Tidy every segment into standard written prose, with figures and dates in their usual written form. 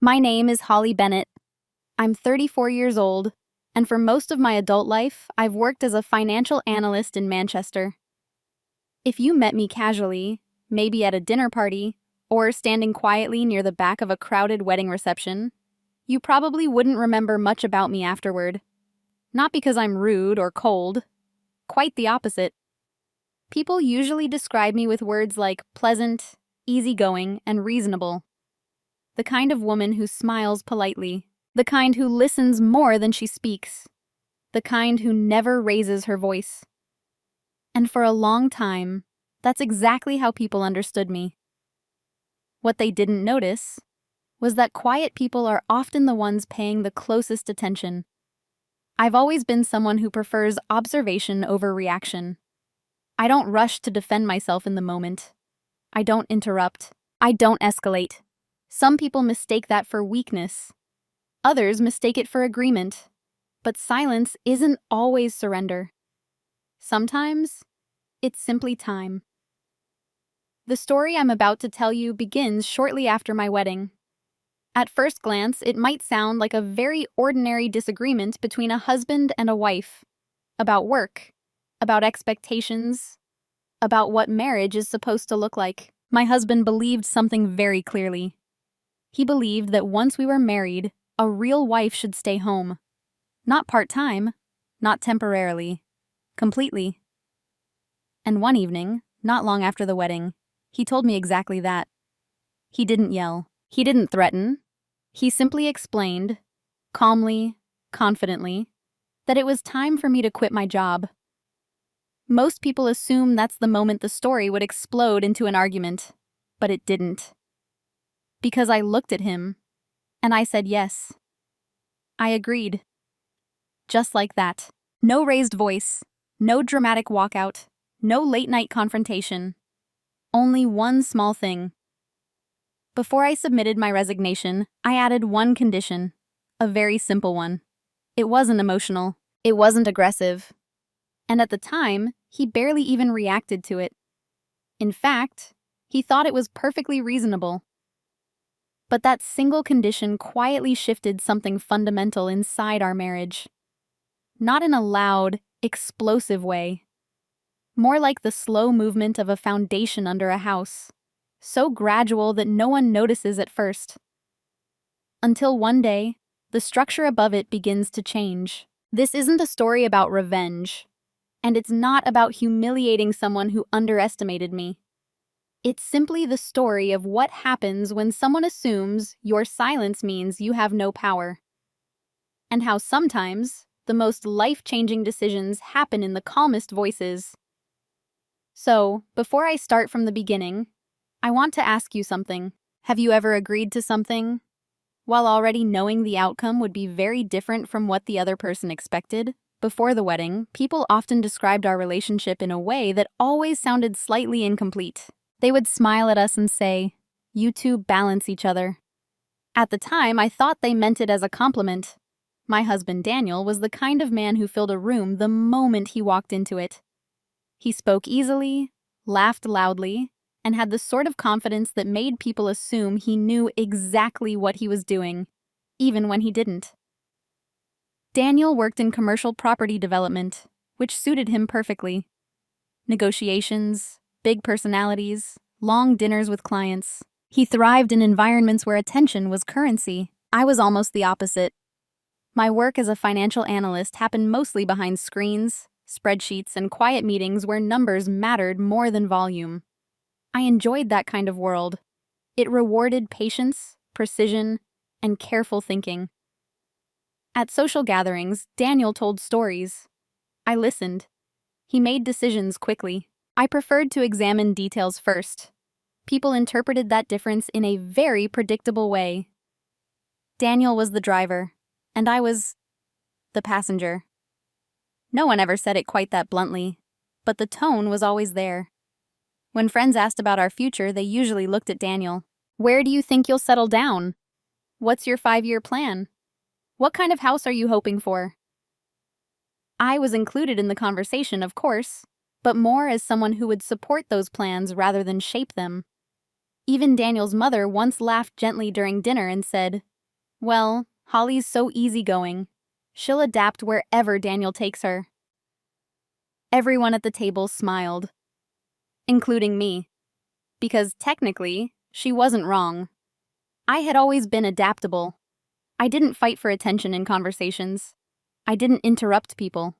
My name is Holly Bennett. I'm 34 years old, and for most of my adult life, I've worked as a financial analyst in Manchester. If you met me casually, maybe at a dinner party, or standing quietly near the back of a crowded wedding reception, you probably wouldn't remember much about me afterward. Not because I'm rude or cold, quite the opposite. People usually describe me with words like pleasant, easygoing, and reasonable. The kind of woman who smiles politely, the kind who listens more than she speaks, the kind who never raises her voice. And for a long time, that's exactly how people understood me. What they didn't notice was that quiet people are often the ones paying the closest attention. I've always been someone who prefers observation over reaction. I don't rush to defend myself in the moment. I don't interrupt. I don't escalate. Some people mistake that for weakness. Others mistake it for agreement. But silence isn't always surrender. Sometimes, it's simply time. The story I'm about to tell you begins shortly after my wedding. At first glance, it might sound like a very ordinary disagreement between a husband and a wife. About work, about expectations, about what marriage is supposed to look like. My husband believed something very clearly. He believed that once we were married, a real wife should stay home. Not part-time, not temporarily, completely. And one evening, not long after the wedding, he told me exactly that. He didn't yell. He didn't threaten. He simply explained, calmly, confidently, that it was time for me to quit my job. Most people assume that's the moment the story would explode into an argument, but it didn't. Because I looked at him, and I said yes. I agreed. Just like that. No raised voice, no dramatic walkout, no late-night confrontation. Only one small thing. Before I submitted my resignation, I added one condition, a very simple one. It wasn't emotional. It wasn't aggressive. And at the time, he barely even reacted to it. In fact, he thought it was perfectly reasonable. But that single condition quietly shifted something fundamental inside our marriage. Not in a loud, explosive way. More like the slow movement of a foundation under a house, so gradual that no one notices at first. Until one day, the structure above it begins to change. This isn't a story about revenge, and it's not about humiliating someone who underestimated me. It's simply the story of what happens when someone assumes your silence means you have no power. And how sometimes the most life-changing decisions happen in the calmest voices. So, before I start from the beginning, I want to ask you something. Have you ever agreed to something, while already knowing the outcome would be very different from what the other person expected? Before the wedding, people often described our relationship in a way that always sounded slightly incomplete. They would smile at us and say, "You two balance each other." At the time, I thought they meant it as a compliment. My husband Daniel was the kind of man who filled a room the moment he walked into it. He spoke easily, laughed loudly, and had the sort of confidence that made people assume he knew exactly what he was doing, even when he didn't. Daniel worked in commercial property development, which suited him perfectly. Negotiations, big personalities, long dinners with clients. He thrived in environments where attention was currency. I was almost the opposite. My work as a financial analyst happened mostly behind screens, spreadsheets, and quiet meetings where numbers mattered more than volume. I enjoyed that kind of world. It rewarded patience, precision, and careful thinking. At social gatherings, Daniel told stories. I listened. He made decisions quickly. I preferred to examine details first. People interpreted that difference in a very predictable way. Daniel was the driver, and I was the passenger. No one ever said it quite that bluntly, but the tone was always there. When friends asked about our future, they usually looked at Daniel. Where do you think you'll settle down? What's your 5-year plan? What kind of house are you hoping for? I was included in the conversation, of course, but more as someone who would support those plans rather than shape them. Even Daniel's mother once laughed gently during dinner and said, "Well, Holly's so easygoing. She'll adapt wherever Daniel takes her." Everyone at the table smiled, including me, because technically, she wasn't wrong. I had always been adaptable. I didn't fight for attention in conversations. I didn't interrupt people.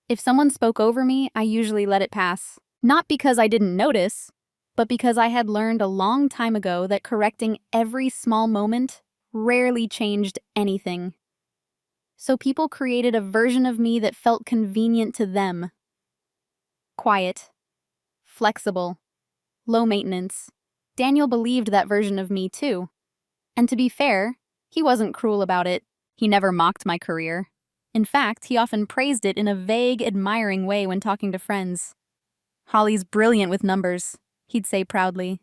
If someone spoke over me, I usually let it pass. Not because I didn't notice, but because I had learned a long time ago that correcting every small moment rarely changed anything. So people created a version of me that felt convenient to them. Quiet, flexible, low maintenance. Daniel believed that version of me too. And to be fair, he wasn't cruel about it. He never mocked my career. In fact, he often praised it in a vague, admiring way when talking to friends. "Holly's brilliant with numbers," he'd say proudly.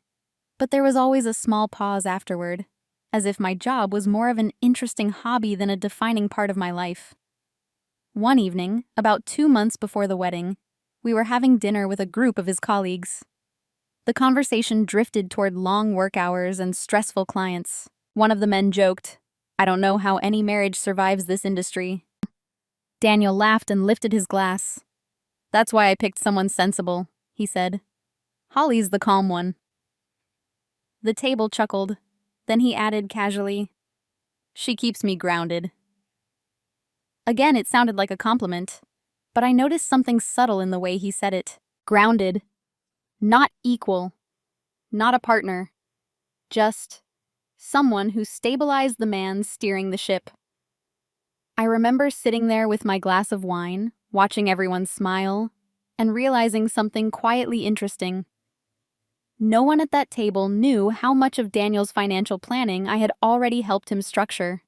But there was always a small pause afterward, as if my job was more of an interesting hobby than a defining part of my life. One evening, about 2 months before the wedding, we were having dinner with a group of his colleagues. The conversation drifted toward long work hours and stressful clients. One of the men joked, "I don't know how any marriage survives this industry." Daniel laughed and lifted his glass. "That's why I picked someone sensible," he said. "Holly's the calm one." The table chuckled. Then he added casually, "She keeps me grounded." Again, it sounded like a compliment, but I noticed something subtle in the way he said it. Grounded. Not equal. Not a partner. Just someone who stabilized the man steering the ship. I remember sitting there with my glass of wine, watching everyone smile, and realizing something quietly interesting. No one at that table knew how much of Daniel's financial planning I had already helped him structure.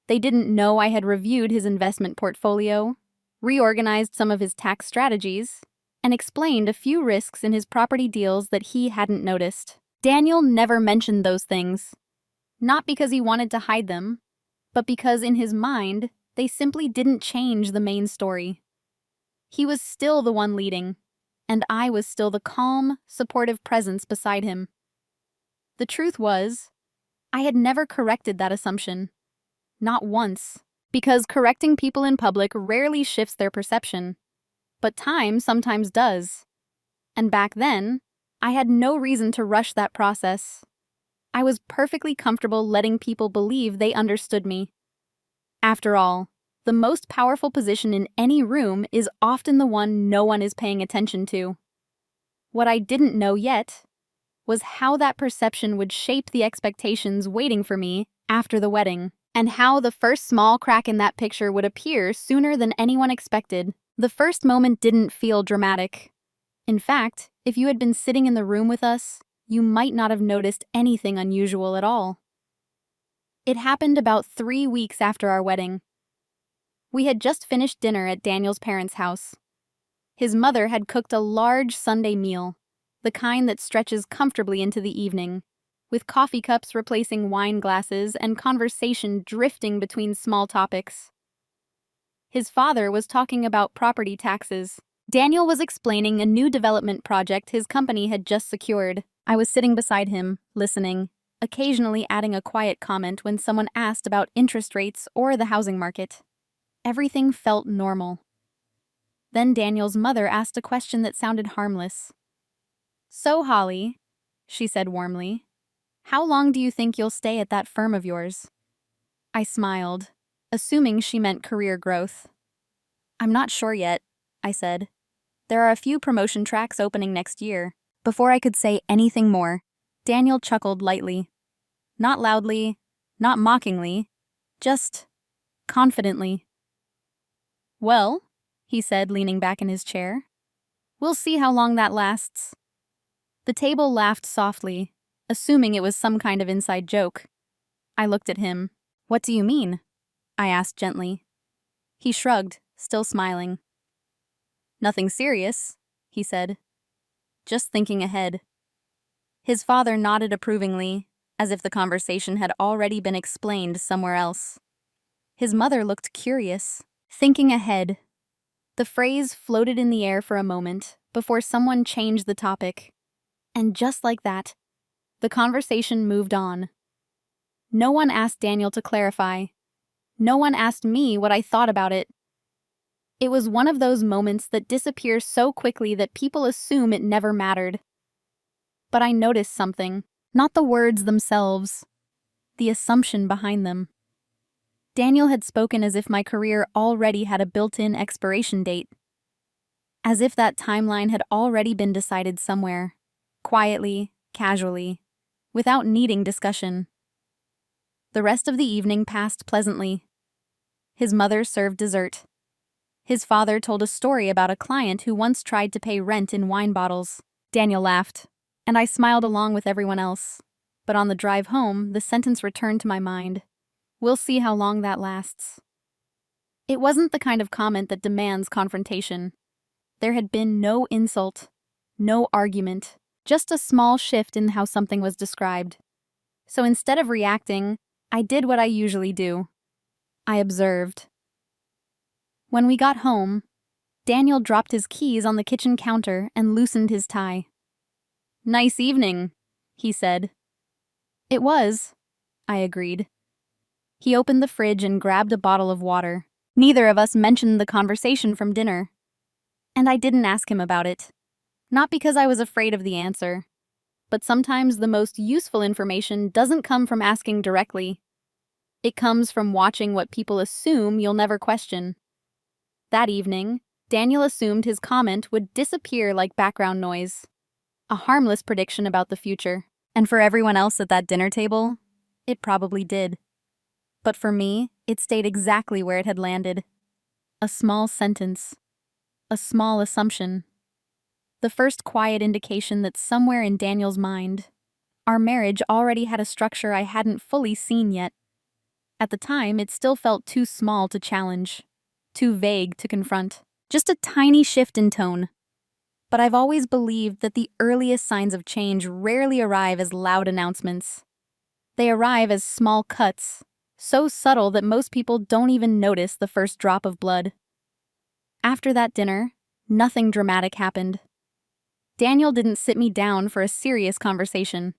They didn't know I had reviewed his investment portfolio, reorganized some of his tax strategies, and explained a few risks in his property deals that he hadn't noticed. Daniel never mentioned those things. Not because he wanted to hide them, but because in his mind, they simply didn't change the main story. He was still the one leading, and I was still the calm, supportive presence beside him. The truth was, I had never corrected that assumption. Not once. Because correcting people in public rarely shifts their perception. But time sometimes does. And back then, I had no reason to rush that process. I was perfectly comfortable letting people believe they understood me. After all, the most powerful position in any room is often the one no one is paying attention to. What I didn't know yet was how that perception would shape the expectations waiting for me after the wedding, and how the first small crack in that picture would appear sooner than anyone expected. The first moment didn't feel dramatic. In fact, if you had been sitting in the room with us, you might not have noticed anything unusual at all. It happened about 3 weeks after our wedding. We had just finished dinner at Daniel's parents' house. His mother had cooked a large Sunday meal, the kind that stretches comfortably into the evening, with coffee cups replacing wine glasses and conversation drifting between small topics. His father was talking about property taxes. Daniel was explaining a new development project his company had just secured. I was sitting beside him, listening, occasionally adding a quiet comment when someone asked about interest rates or the housing market. Everything felt normal. Then Daniel's mother asked a question that sounded harmless. "So, Holly," she said warmly, "how long do you think you'll stay at that firm of yours?" I smiled, assuming she meant career growth. "I'm not sure yet," I said. "There are a few promotion tracks opening next year." Before I could say anything more, Daniel chuckled lightly. Not loudly, not mockingly, just confidently. "Well," he said, leaning back in his chair, "we'll see how long that lasts." The table laughed softly, assuming it was some kind of inside joke. I looked at him. "What do you mean?" I asked gently. He shrugged, still smiling. "Nothing serious," he said. "Just thinking ahead." His father nodded approvingly, as if the conversation had already been explained somewhere else. His mother looked curious. Thinking ahead. The phrase floated in the air for a moment before someone changed the topic. And just like that, The conversation moved on. No one asked Daniel to clarify. No one asked me what I thought about it. It was one of those moments that disappear so quickly that people assume it never mattered. But I noticed something. Not the words themselves, the assumption behind them. Daniel had spoken as if my career already had a built-in expiration date. As if that timeline had already been decided somewhere, quietly, casually, without needing discussion. The rest of the evening passed pleasantly. His mother served dessert. His father told a story about a client who once tried to pay rent in wine bottles. Daniel laughed, and I smiled along with everyone else. But on the drive home, the sentence returned to my mind. We'll see how long that lasts. It wasn't the kind of comment that demands confrontation. There had been no insult, no argument, just a small shift in how something was described. So instead of reacting, I did what I usually do. I observed. When we got home, Daniel dropped his keys on the kitchen counter and loosened his tie. "Nice evening," he said. "It was," I agreed. He opened the fridge and grabbed a bottle of water. Neither of us mentioned the conversation from dinner. And I didn't ask him about it. Not because I was afraid of the answer, but sometimes the most useful information doesn't come from asking directly. It comes from watching what people assume you'll never question. That evening, Daniel assumed his comment would disappear like background noise. A harmless prediction about the future. And for everyone else at that dinner table, it probably did. But for me, it stayed exactly where it had landed. A small sentence. A small assumption. The first quiet indication that somewhere in Daniel's mind, our marriage already had a structure I hadn't fully seen yet. At the time, it still felt too small to challenge, too vague to confront. Just a tiny shift in tone. But I've always believed that the earliest signs of change rarely arrive as loud announcements. They arrive as small cuts, so subtle that most people don't even notice the first drop of blood. After that dinner, nothing dramatic happened. Daniel didn't sit me down for a serious conversation.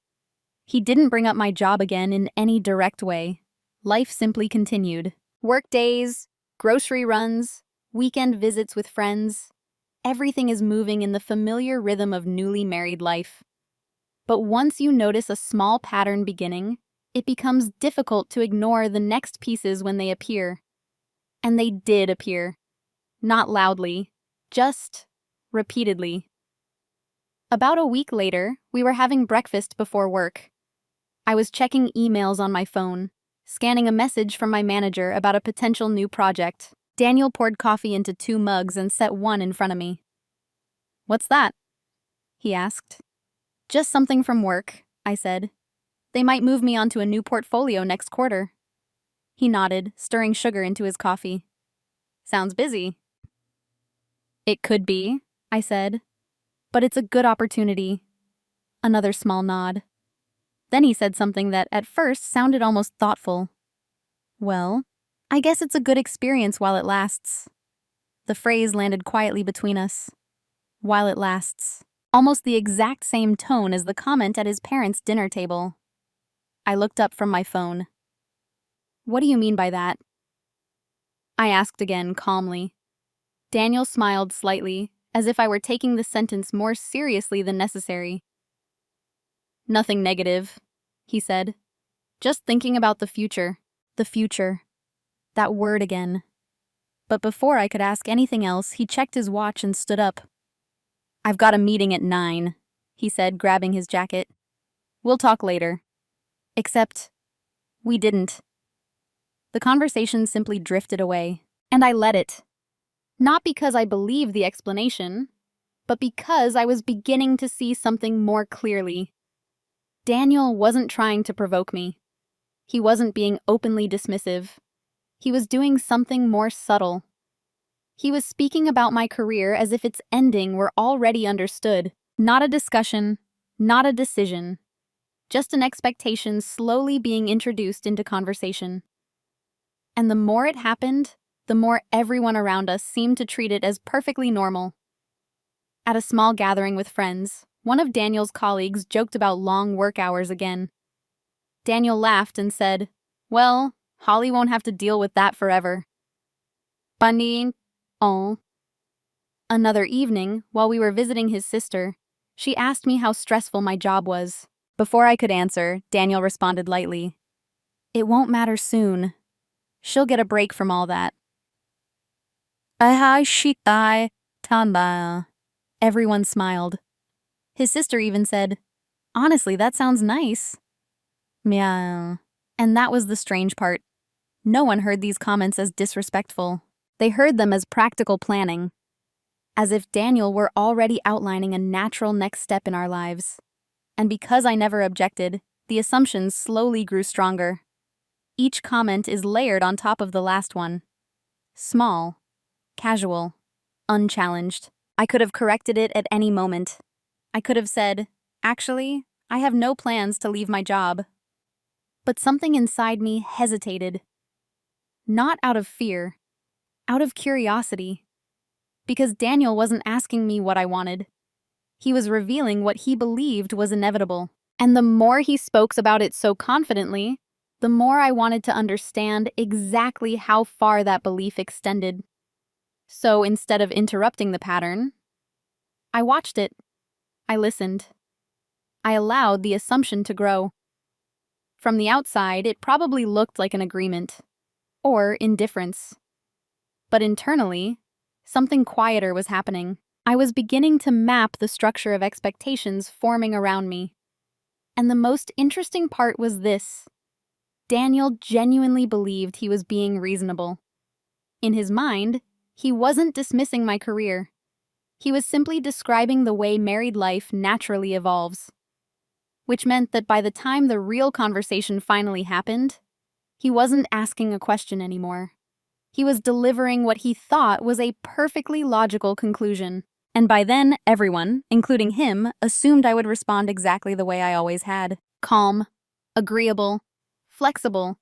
He didn't bring up my job again in any direct way. Life simply continued. Work days, grocery runs, weekend visits with friends. Everything is moving in the familiar rhythm of newly married life. But once you notice a small pattern beginning, it becomes difficult to ignore the next pieces when they appear. And they did appear. Not loudly, just repeatedly. About a week later, we were having breakfast before work. I was checking emails on my phone, scanning a message from my manager about a potential new project. Daniel poured coffee into 2 mugs and set one in front of me. "What's that?" he asked. "Just something from work," I said. "They might move me onto a new portfolio next quarter." He nodded, stirring sugar into his coffee. "Sounds busy." "It could be," I said. "But it's a good opportunity." Another small nod. Then he said something that at first sounded almost thoughtful. "Well, I guess it's a good experience while it lasts." The phrase landed quietly between us. While it lasts. Almost the exact same tone as the comment at his parents' dinner table. I looked up from my phone. "What do you mean by that?" I asked again, calmly. Daniel smiled slightly, as if I were taking the sentence more seriously than necessary. "Nothing negative," he said. "Just thinking about the future." The future. That word again. But before I could ask anything else, he checked his watch and stood up. "I've got a meeting at 9, he said, grabbing his jacket. "We'll talk later." Except, we didn't. The conversation simply drifted away, and I let it. Not because I believed the explanation, but because I was beginning to see something more clearly. Daniel wasn't trying to provoke me. He wasn't being openly dismissive. He was doing something more subtle. He was speaking about my career as if its ending were already understood. Not a discussion, not a decision. Just an expectation slowly being introduced into conversation. And the more it happened, the more everyone around us seemed to treat it as perfectly normal. At a small gathering with friends, One of Daniel's colleagues joked about long work hours again. Daniel laughed and said, "Well, Holly won't have to deal with that forever." Bunny. Oh. Another evening, while we were visiting his sister, she asked me how stressful my job was. Before I could answer, Daniel responded lightly, "It won't matter soon. She'll get a break from all that." Tanda. Everyone smiled. His sister even said, "Honestly, that sounds nice." Meow. And that was the strange part. No one heard these comments as disrespectful. They heard them as practical planning, as if Daniel were already outlining a natural next step in our lives. And because I never objected, the assumptions slowly grew stronger. Each comment is layered on top of the last one. Small, casual, unchallenged. I could have corrected it at any moment. I could have said, "Actually, I have no plans to leave my job." But something inside me hesitated. Not out of fear, out of curiosity. Because Daniel wasn't asking me what I wanted. He was revealing what he believed was inevitable. And the more he spoke about it so confidently, the more I wanted to understand exactly how far that belief extended. So instead of interrupting the pattern, I watched it. I listened. I allowed the assumption to grow. From the outside, it probably looked like an agreement, or indifference. But internally, something quieter was happening. I was beginning to map the structure of expectations forming around me. And the most interesting part was this. Daniel genuinely believed he was being reasonable. In his mind, he wasn't dismissing my career. He was simply describing the way married life naturally evolves. Which meant that by the time the real conversation finally happened, he wasn't asking a question anymore. He was delivering what he thought was a perfectly logical conclusion. And by then, everyone, including him, assumed I would respond exactly the way I always had. Calm, agreeable, flexible.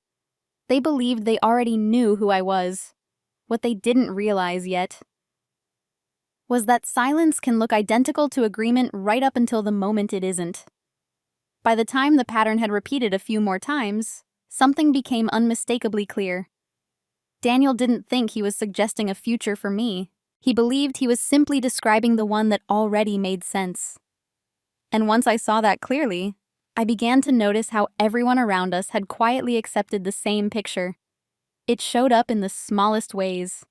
They believed they already knew who I was. What they didn't realize yet was that silence can look identical to agreement right up until the moment it isn't. By the time the pattern had repeated a few more times, something became unmistakably clear. Daniel didn't think he was suggesting a future for me. He believed he was simply describing the one that already made sense. And once I saw that clearly, I began to notice how everyone around us had quietly accepted the same picture. It showed up in the smallest ways.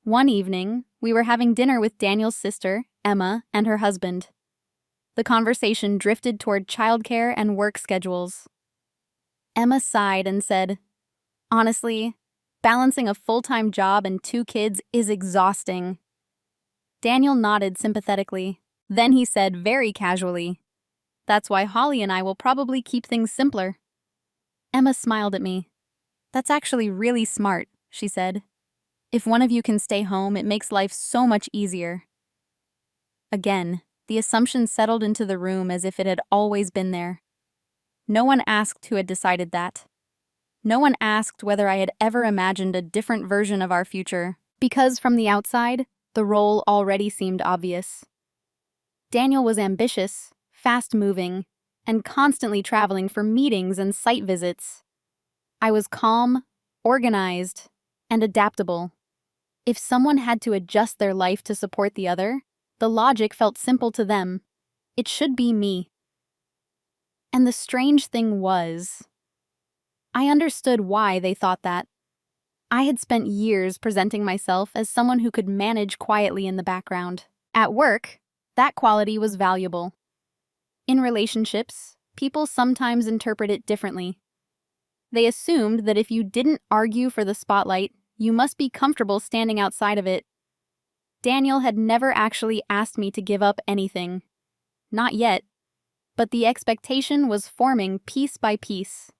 One evening, we were having dinner with Daniel's sister, Emma, and her husband. The conversation drifted toward childcare and work schedules. Emma sighed and said, "Honestly, balancing a full-time job and 2 kids is exhausting." Daniel nodded sympathetically. Then he said very casually, "That's why Holly and I will probably keep things simpler." Emma smiled at me. "That's actually really smart," she said. "If one of you can stay home, it makes life so much easier." Again, the assumption settled into the room as if it had always been there. No one asked who had decided that. No one asked whether I had ever imagined a different version of our future, because from the outside, the role already seemed obvious. Daniel was ambitious, fast-moving, and constantly traveling for meetings and site visits. I was calm, organized, and adaptable. If someone had to adjust their life to support the other, the logic felt simple to them. It should be me. And the strange thing was, I understood why they thought that. I had spent years presenting myself as someone who could manage quietly in the background. At work, that quality was valuable. In relationships, people sometimes interpret it differently. They assumed that if you didn't argue for the spotlight, you must be comfortable standing outside of it. Daniel had never actually asked me to give up anything. Not yet. But the expectation was forming piece by piece.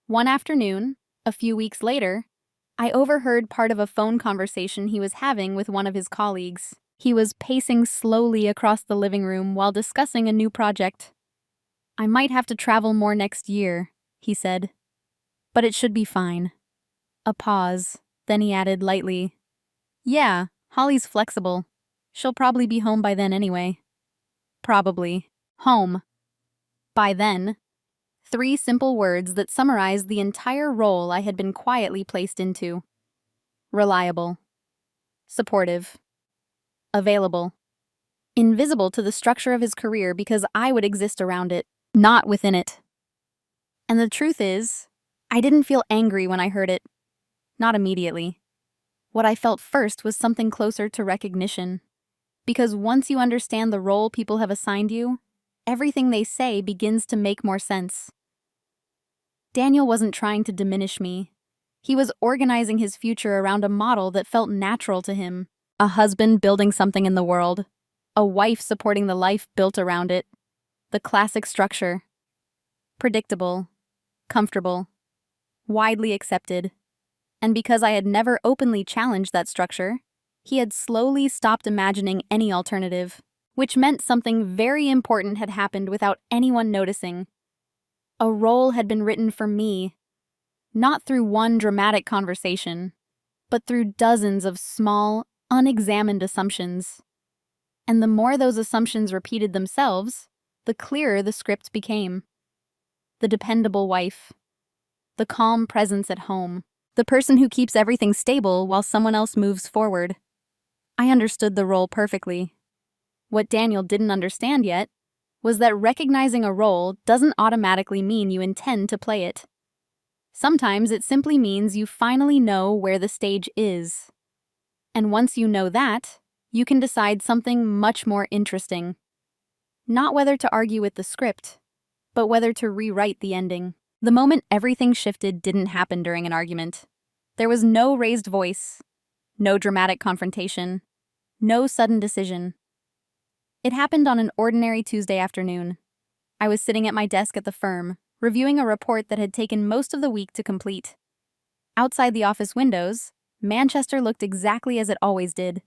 One afternoon, a few weeks later, I overheard part of a phone conversation he was having with one of his colleagues. He was pacing slowly across the living room while discussing a new project. "I might have to travel more next year," he said. "But it should be fine." A pause, then he added lightly, "Yeah, Holly's flexible. She'll probably be home by then anyway." Probably. Home. By then, 3 simple words that summarized the entire role I had been quietly placed into. Reliable. Supportive. Available. Invisible to the structure of his career because I would exist around it, not within it. And the truth is, I didn't feel angry when I heard it. Not immediately. What I felt first was something closer to recognition. Because once you understand the role people have assigned you, everything they say begins to make more sense. Daniel wasn't trying to diminish me. He was organizing his future around a model that felt natural to him. A husband building something in the world. A wife supporting the life built around it. The classic structure. Predictable. Comfortable. Widely accepted. And because I had never openly challenged that structure, he had slowly stopped imagining any alternative, which meant something very important had happened without anyone noticing. A role had been written for me, not through one dramatic conversation, but through dozens of small, unexamined assumptions. And the more those assumptions repeated themselves, the clearer the script became. The dependable wife. The calm presence at home. The person who keeps everything stable while someone else moves forward. I understood the role perfectly. What Daniel didn't understand yet was that recognizing a role doesn't automatically mean you intend to play it. Sometimes it simply means you finally know where the stage is. And once you know that, you can decide something much more interesting. Not whether to argue with the script, but whether to rewrite the ending. The moment everything shifted didn't happen during an argument. There was no raised voice, no dramatic confrontation, no sudden decision. It happened on an ordinary Tuesday afternoon. I was sitting at my desk at the firm, reviewing a report that had taken most of the week to complete. Outside the office windows, Manchester looked exactly as it always did.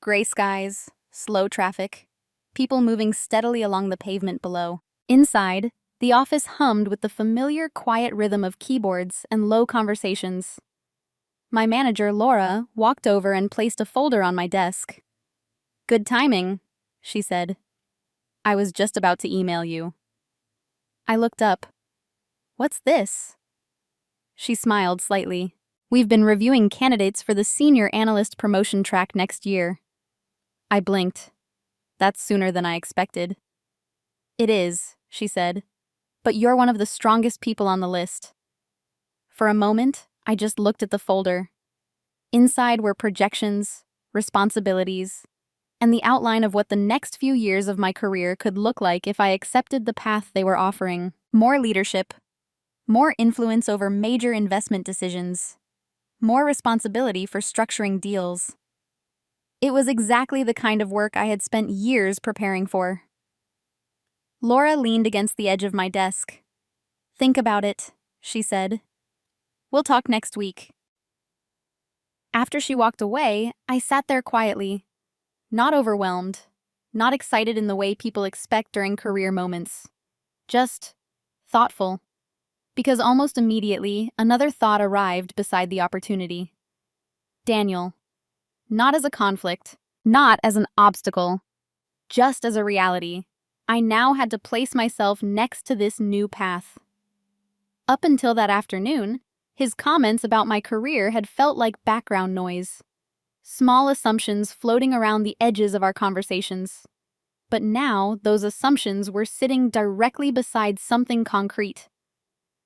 Gray skies, slow traffic, people moving steadily along the pavement below. Inside, the office hummed with the familiar quiet rhythm of keyboards and low conversations. My manager, Laura, walked over and placed a folder on my desk. "Good timing," she said. "I was just about to email you." I looked up. "What's this?" She smiled slightly. "We've been reviewing candidates for the senior analyst promotion track next year." I blinked. "That's sooner than I expected." "It is," she said. "But you're one of the strongest people on the list." For a moment, I just looked at the folder. Inside were projections, responsibilities, and the outline of what the next few years of my career could look like if I accepted the path they were offering. More leadership, more influence over major investment decisions, more responsibility for structuring deals. It was exactly the kind of work I had spent years preparing for. Laura leaned against the edge of my desk. "Think about it," she said. "We'll talk next week." After she walked away, I sat there quietly, not overwhelmed, not excited in the way people expect during career moments, just thoughtful. Because almost immediately, another thought arrived beside the opportunity. Daniel. Not as a conflict, not as an obstacle, just as a reality. I now had to place myself next to this new path. Up until that afternoon, his comments about my career had felt like background noise. Small assumptions floating around the edges of our conversations. But now, those assumptions were sitting directly beside something concrete.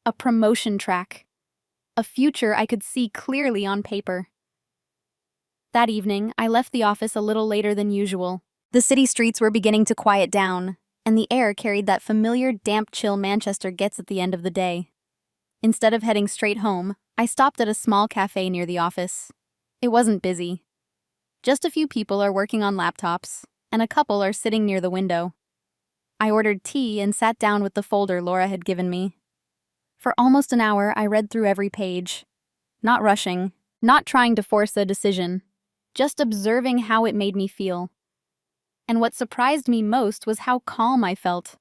A promotion track. A future I could see clearly on paper. That evening, I left the office a little later than usual. The city streets were beginning to quiet down, and the air carried that familiar damp chill Manchester gets at the end of the day. Instead of heading straight home, I stopped at a small cafe near the office. It wasn't busy. Just a few people are working on laptops, and a couple are sitting near the window. I ordered tea and sat down with the folder Laura had given me. For almost an hour, I read through every page. Not rushing, not trying to force a decision, just observing how it made me feel. And what surprised me most was how calm I felt.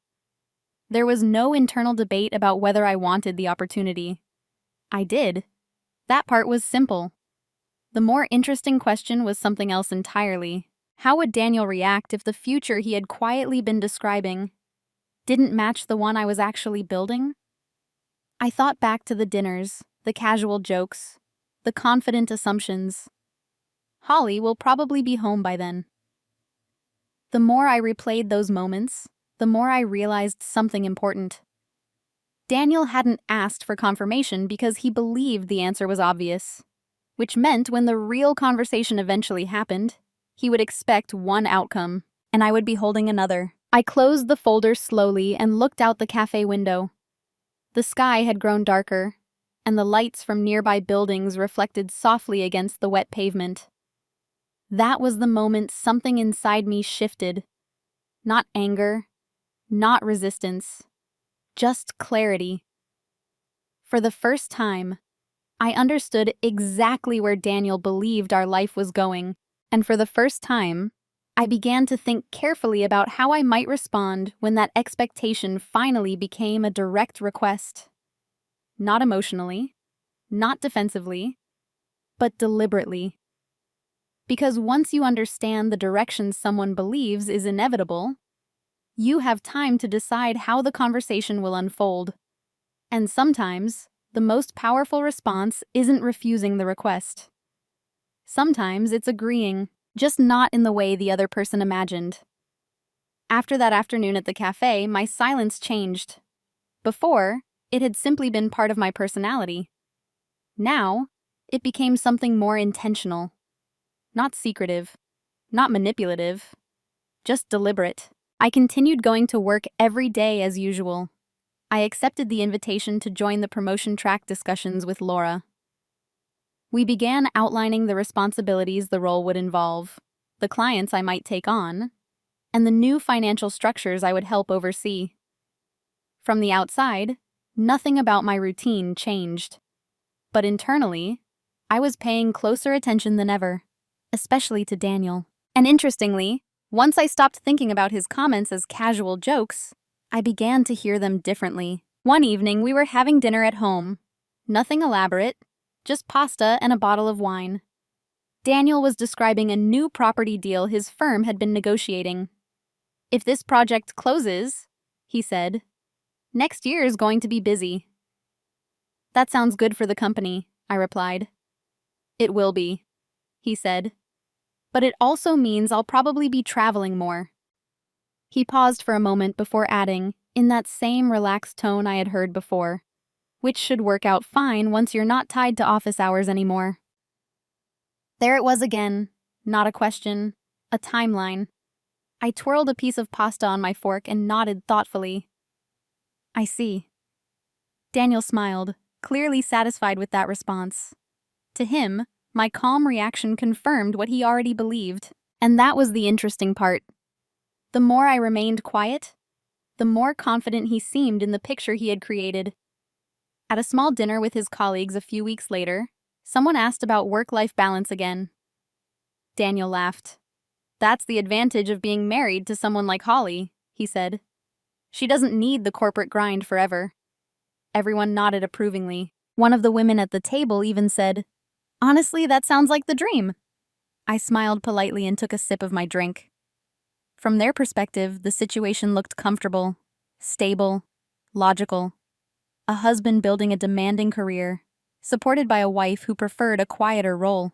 There was no internal debate about whether I wanted the opportunity. I did. That part was simple. The more interesting question was something else entirely. How would Daniel react if the future he had quietly been describing didn't match the one I was actually building? I thought back to the dinners, the casual jokes, the confident assumptions. Holly will probably be home by then. The more I replayed those moments, the more I realized something important. Daniel hadn't asked for confirmation because he believed the answer was obvious, which meant when the real conversation eventually happened, he would expect one outcome, and I would be holding another. I closed the folder slowly and looked out the cafe window. The sky had grown darker, and the lights from nearby buildings reflected softly against the wet pavement. That was the moment something inside me shifted. Not anger, not resistance, just clarity. For the first time, I understood exactly where Daniel believed our life was going, and for the first time, I began to think carefully about how I might respond when that expectation finally became a direct request. Not emotionally, not defensively, but deliberately. Because once you understand the direction someone believes is inevitable, you have time to decide how the conversation will unfold. And sometimes, the most powerful response isn't refusing the request. Sometimes it's agreeing, just not in the way the other person imagined. After that afternoon at the cafe, my silence changed. Before, it had simply been part of my personality. Now, it became something more intentional. Not secretive, not manipulative, just deliberate. I continued going to work every day as usual. I accepted the invitation to join the promotion track discussions with Laura. We began outlining the responsibilities the role would involve, the clients I might take on, and the new financial structures I would help oversee. From the outside, nothing about my routine changed. But internally, I was paying closer attention than ever, especially to Daniel. And interestingly, once I stopped thinking about his comments as casual jokes, I began to hear them differently. One evening, we were having dinner at home. Nothing elaborate, just pasta and a bottle of wine. Daniel was describing a new property deal his firm had been negotiating. "If this project closes," he said, "next year is going to be busy." "That sounds good for the company," I replied. "It will be," he said. "But it also means I'll probably be traveling more." He paused for a moment before adding, in that same relaxed tone I had heard before, "which should work out fine once you're not tied to office hours anymore." There it was again, not a question, a timeline. I twirled a piece of pasta on my fork and nodded thoughtfully. "I see." Daniel smiled, clearly satisfied with that response. To him, my calm reaction confirmed what he already believed, and that was the interesting part. The more I remained quiet, the more confident he seemed in the picture he had created. At a small dinner with his colleagues a few weeks later, someone asked about work-life balance again. Daniel laughed. "That's the advantage of being married to someone like Holly," he said. "She doesn't need the corporate grind forever." Everyone nodded approvingly. One of the women at the table even said, "Honestly, that sounds like the dream." I smiled politely and took a sip of my drink. From their perspective, the situation looked comfortable, stable, logical. A husband building a demanding career, supported by a wife who preferred a quieter role.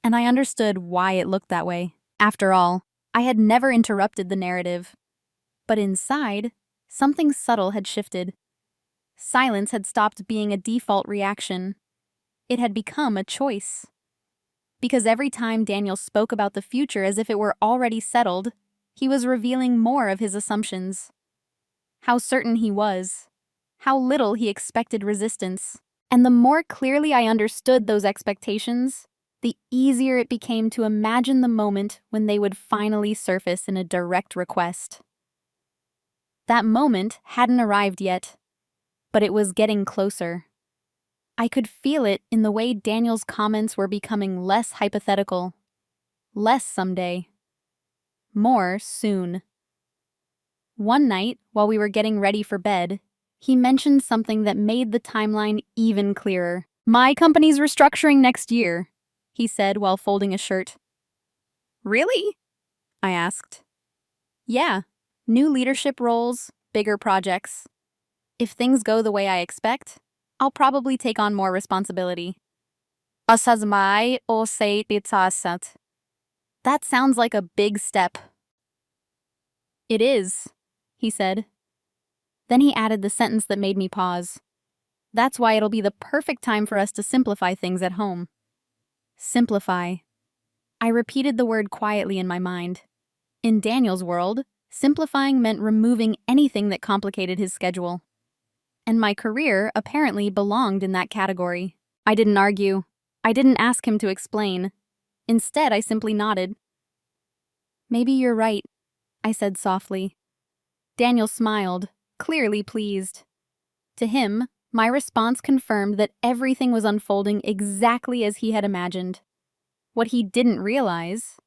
And I understood why it looked that way. After all, I had never interrupted the narrative. But inside, something subtle had shifted. Silence had stopped being a default reaction. It had become a choice. Because every time Daniel spoke about the future as if it were already settled, he was revealing more of his assumptions. How certain he was. How little he expected resistance. And the more clearly I understood those expectations, the easier it became to imagine the moment when they would finally surface in a direct request. That moment hadn't arrived yet, but it was getting closer. I could feel it in the way Daniel's comments were becoming less hypothetical. Less someday. More soon. One night, while we were getting ready for bed, he mentioned something that made the timeline even clearer. "My company's restructuring next year," he said while folding a shirt. "Really?" I asked. Yeah, new leadership roles, bigger projects. If things go the way I expect, I'll probably take on more responsibility. Asazmai o say bitasat. That sounds like a big step. It is, he said. Then he added the sentence that made me pause. That's why it'll be the perfect time for us to simplify things at home. Simplify. I repeated the word quietly in my mind. In Daniel's world, simplifying meant removing anything that complicated his schedule. And my career apparently belonged in that category. I didn't argue. I didn't ask him to explain. Instead, I simply nodded. Maybe you're right, I said softly. Daniel smiled, clearly pleased. To him, my response confirmed that everything was unfolding exactly as he had imagined. What he didn't realize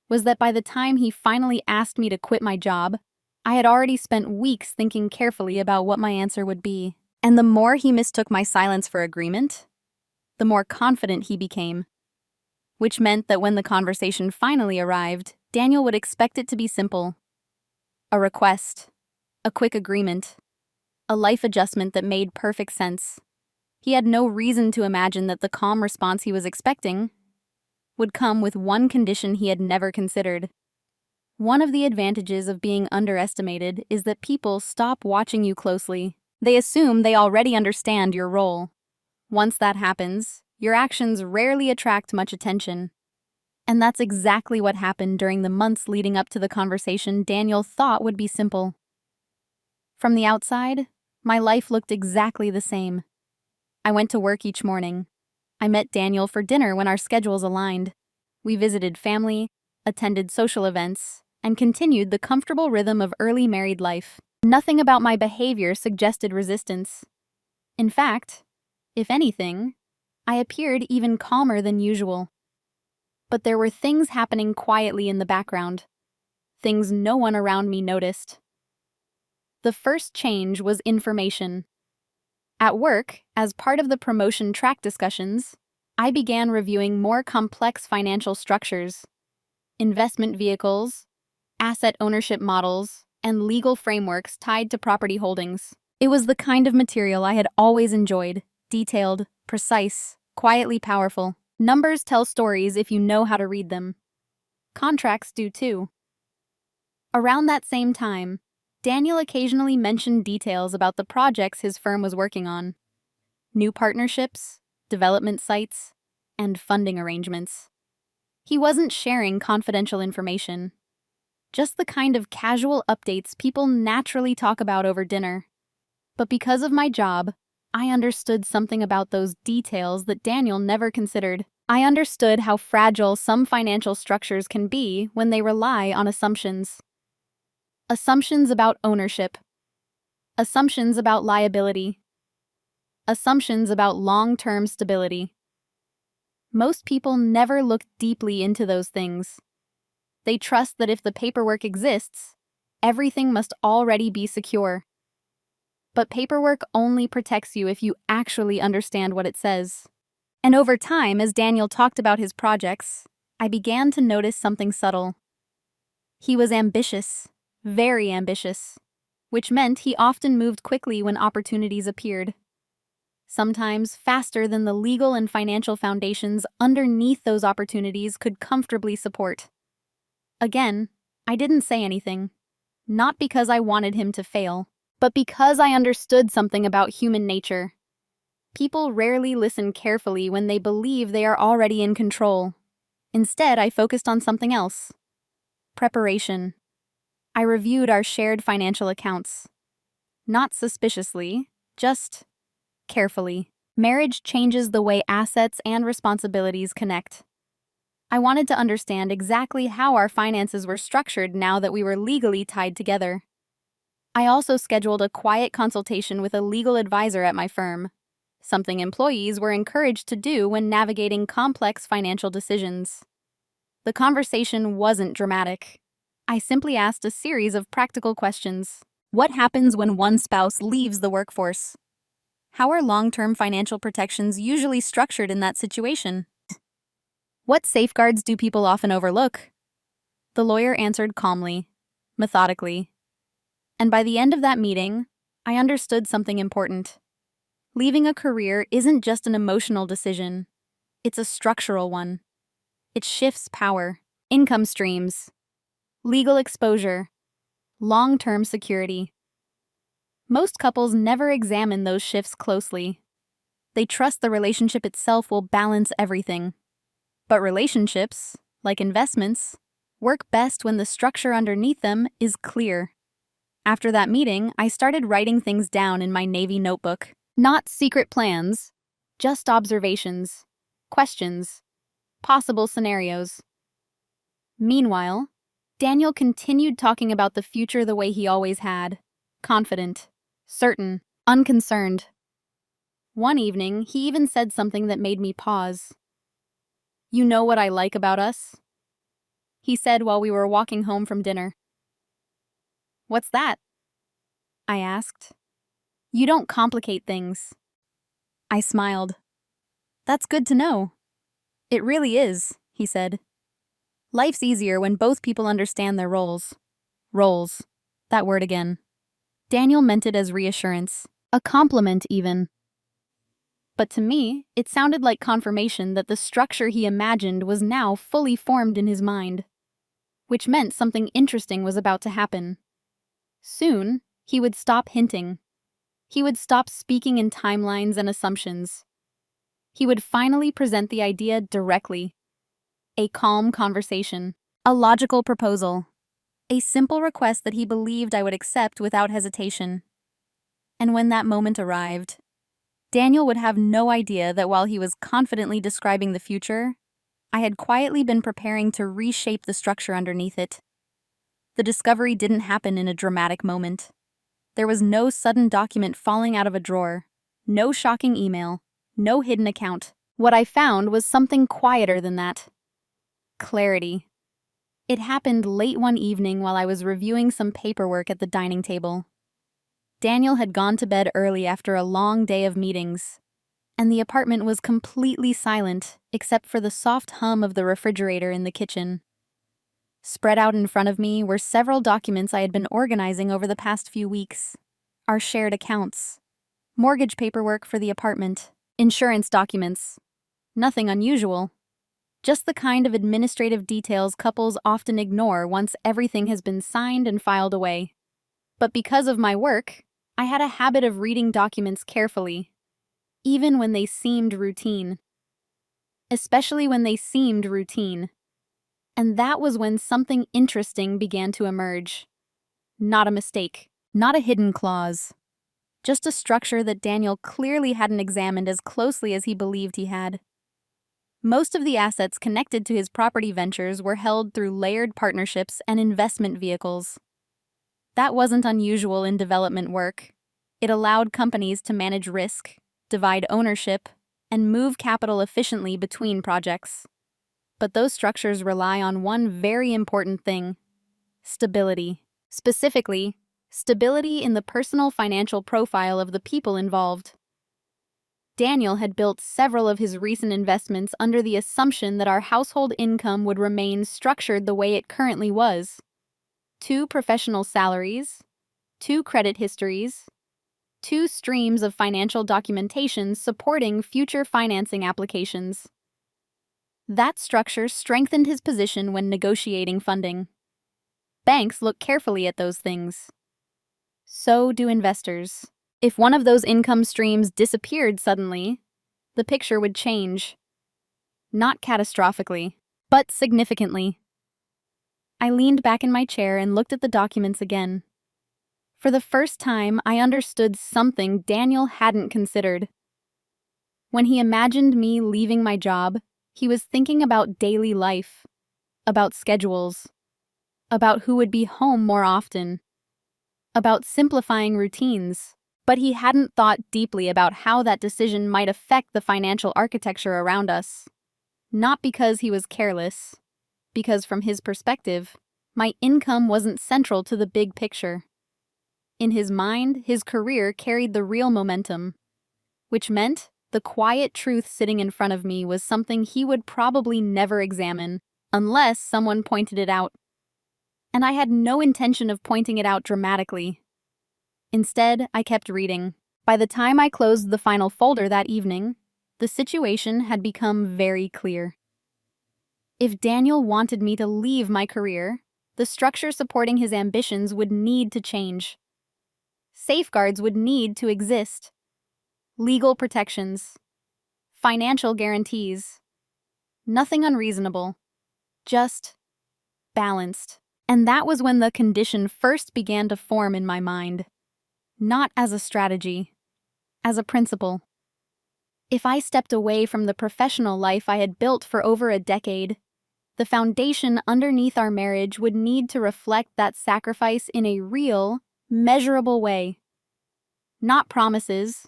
was that by the time he finally asked me to quit my job, I had already spent weeks thinking carefully about what my answer would be. And the more he mistook my silence for agreement, the more confident he became. Which meant that when the conversation finally arrived, Daniel would expect it to be simple. A request, a quick agreement, a life adjustment that made perfect sense. He had no reason to imagine that the calm response he was expecting would come with one condition he had never considered. One of the advantages of being underestimated is that people stop watching you closely. They assume they already understand your role. Once that happens, your actions rarely attract much attention. And that's exactly what happened during the months leading up to the conversation Daniel thought would be simple. From the outside, my life looked exactly the same. I went to work each morning. I met Daniel for dinner when our schedules aligned. We visited family, attended social events, and continued the comfortable rhythm of early married life. Nothing about my behavior suggested resistance. In fact, if anything, I appeared even calmer than usual. But there were things happening quietly in the background, things no one around me noticed. The first change was information. At work, as part of the promotion track discussions, I began reviewing more complex financial structures, investment vehicles, asset ownership models, and legal frameworks tied to property holdings. It was the kind of material I had always enjoyed, detailed, precise, quietly powerful. Numbers tell stories if you know how to read them. Contracts do too. Around that same time, Daniel occasionally mentioned details about the projects his firm was working on. New partnerships, development sites, and funding arrangements. He wasn't sharing confidential information. Just the kind of casual updates people naturally talk about over dinner. But because of my job, I understood something about those details that Daniel never considered. I understood how fragile some financial structures can be when they rely on assumptions. Assumptions about ownership. Assumptions about liability. Assumptions about long-term stability. Most people never look deeply into those things. They trust that if the paperwork exists, everything must already be secure. But paperwork only protects you if you actually understand what it says. And over time, as Daniel talked about his projects, I began to notice something subtle. He was ambitious, very ambitious, which meant he often moved quickly when opportunities appeared. Sometimes faster than the legal and financial foundations underneath those opportunities could comfortably support. Again, I didn't say anything, not because I wanted him to fail, but because I understood something about human nature. People rarely listen carefully when they believe they are already in control. Instead, I focused on something else. Preparation. I reviewed our shared financial accounts. Not suspiciously, just carefully. Marriage changes the way assets and responsibilities connect. I wanted to understand exactly how our finances were structured now that we were legally tied together. I also scheduled a quiet consultation with a legal advisor at my firm, something employees were encouraged to do when navigating complex financial decisions. The conversation wasn't dramatic. I simply asked a series of practical questions. What happens when one spouse leaves the workforce? How are long-term financial protections usually structured in that situation? What safeguards do people often overlook? The lawyer answered calmly, methodically. And by the end of that meeting, I understood something important. Leaving a career isn't just an emotional decision, it's a structural one. It shifts power, income streams, legal exposure, long-term security. Most couples never examine those shifts closely. They trust the relationship itself will balance everything. But relationships, like investments, work best when the structure underneath them is clear. After that meeting, I started writing things down in my Navy notebook. Not secret plans, just observations, questions, possible scenarios. Meanwhile, Daniel continued talking about the future the way he always had. Confident, certain, unconcerned. One evening, he even said something that made me pause. "You know what I like about us?" he said while we were walking home from dinner. "What's that?" I asked. "You don't complicate things." I smiled. "That's good to know." "It really is," he said. "Life's easier when both people understand their roles." Roles. That word again. Daniel meant it as reassurance, a compliment even. But to me, it sounded like confirmation that the structure he imagined was now fully formed in his mind, which meant something interesting was about to happen. Soon, he would stop hinting. He would stop speaking in timelines and assumptions. He would finally present the idea directly. A calm conversation, a logical proposal, a simple request that he believed I would accept without hesitation. And when that moment arrived, Daniel would have no idea that while he was confidently describing the future, I had quietly been preparing to reshape the structure underneath it. The discovery didn't happen in a dramatic moment. There was no sudden document falling out of a drawer, no shocking email, no hidden account. What I found was something quieter than that. Clarity. It happened late one evening while I was reviewing some paperwork at the dining table. Daniel had gone to bed early after a long day of meetings, and the apartment was completely silent except for the soft hum of the refrigerator in the kitchen. Spread out in front of me were several documents I had been organizing over the past few weeks. Our shared accounts, mortgage paperwork for the apartment, insurance documents. Nothing unusual. Just the kind of administrative details couples often ignore once everything has been signed and filed away. But because of my work, I had a habit of reading documents carefully, even when they seemed routine. Especially when they seemed routine. And that was when something interesting began to emerge. Not a mistake, not a hidden clause. Just a structure that Daniel clearly hadn't examined as closely as he believed he had. Most of the assets connected to his property ventures were held through layered partnerships and investment vehicles. That wasn't unusual in development work. It allowed companies to manage risk, divide ownership, and move capital efficiently between projects. But those structures rely on one very important thing: stability. Specifically, stability in the personal financial profile of the people involved. Daniel had built several of his recent investments under the assumption that our household income would remain structured the way it currently was. 2 professional salaries, 2 credit histories, 2 streams of financial documentation supporting future financing applications. That structure strengthened his position when negotiating funding. Banks look carefully at those things. So do investors. If one of those income streams disappeared suddenly, the picture would change. Not catastrophically, but significantly. I leaned back in my chair and looked at the documents again. For the first time, I understood something Daniel hadn't considered. When he imagined me leaving my job, he was thinking about daily life, about schedules, about who would be home more often, about simplifying routines. But he hadn't thought deeply about how that decision might affect the financial architecture around us. Not because he was careless, because from his perspective, my income wasn't central to the big picture. In his mind, his career carried the real momentum, which meant the quiet truth sitting in front of me was something he would probably never examine, unless someone pointed it out. and I had no intention of pointing it out dramatically. Instead, I kept reading. By the time I closed the final folder that evening, the situation had become very clear. If Daniel wanted me to leave my career, the structure supporting his ambitions would need to change. Safeguards would need to exist. Legal protections. Financial guarantees. Nothing unreasonable. Just balanced. And that was when the condition first began to form in my mind. Not as a strategy, as a principle. If I stepped away from the professional life I had built for over a decade, the foundation underneath our marriage would need to reflect that sacrifice in a real, measurable way. Not promises,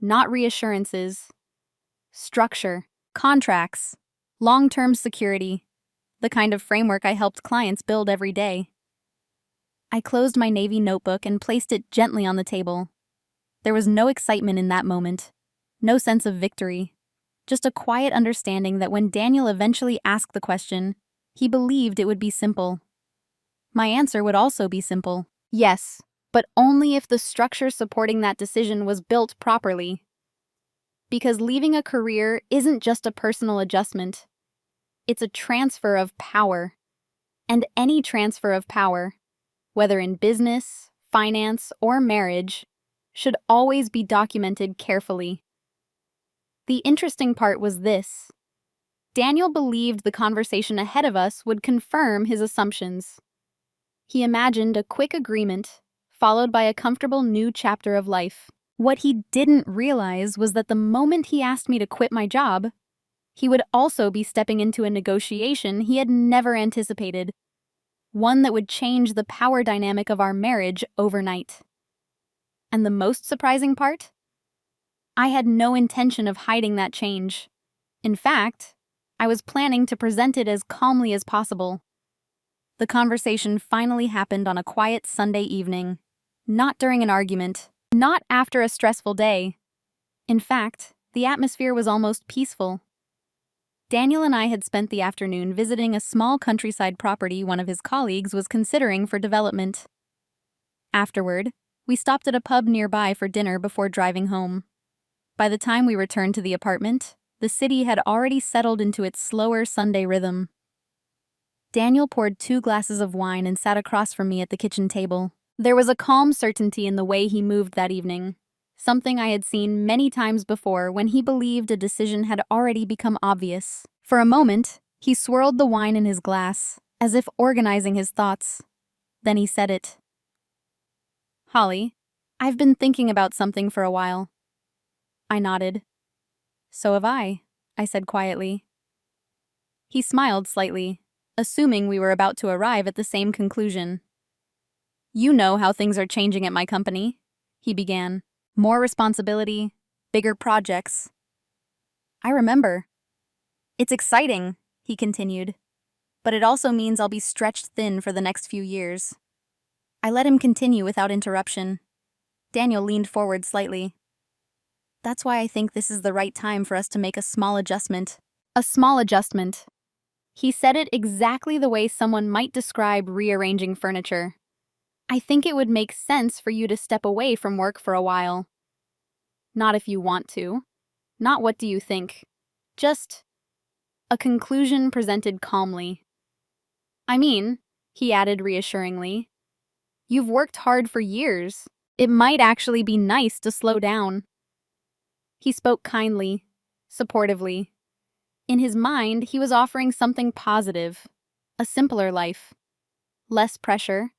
not reassurances. Structure, contracts, long-term security, the kind of framework I helped clients build every day. I closed my Navy notebook and placed it gently on the table. There was no excitement in that moment, no sense of victory, just a quiet understanding that when Daniel eventually asked the question, he believed it would be simple. My answer would also be simple. Yes, but only if the structure supporting that decision was built properly. Because leaving a career isn't just a personal adjustment. It's a transfer of power. And any transfer of power, whether in business, finance, or marriage, should always be documented carefully. The interesting part was this. Daniel believed the conversation ahead of us would confirm his assumptions. He imagined a quick agreement, followed by a comfortable new chapter of life. What he didn't realize was that the moment he asked me to quit my job, he would also be stepping into a negotiation he had never anticipated, one that would change the power dynamic of our marriage overnight. And the most surprising part? I had no intention of hiding that change. In fact, I was planning to present it as calmly as possible. The conversation finally happened on a quiet Sunday evening, not during an argument, not after a stressful day. In fact, the atmosphere was almost peaceful. Daniel and I had spent the afternoon visiting a small countryside property one of his colleagues was considering for development. Afterward, we stopped at a pub nearby for dinner before driving home. By the time we returned to the apartment, the city had already settled into its slower Sunday rhythm. Daniel poured 2 glasses of wine and sat across from me at the kitchen table. There was a calm certainty in the way he moved that evening, something I had seen many times before when he believed a decision had already become obvious. For a moment, he swirled the wine in his glass, as if organizing his thoughts. Then he said it. "Holly, I've been thinking about something for a while." I nodded. "So have I said quietly. He smiled slightly, assuming we were about to arrive at the same conclusion. "You know how things are changing at my company," he began. "More responsibility, bigger projects." "I remember." "It's exciting," he continued, "but it also means I'll be stretched thin for the next few years." I let him continue without interruption. Daniel leaned forward slightly. "That's why I think this is the right time for us to make a small adjustment." A small adjustment. He said it exactly the way someone might describe rearranging furniture. "I think it would make sense for you to step away from work for a while." Not if you want to. Not what do you think. Just a conclusion presented calmly. "I mean," he added reassuringly, "you've worked hard for years. It might actually be nice to slow down." He spoke kindly, supportively. In his mind, he was offering something positive, a simpler life. Less pressure.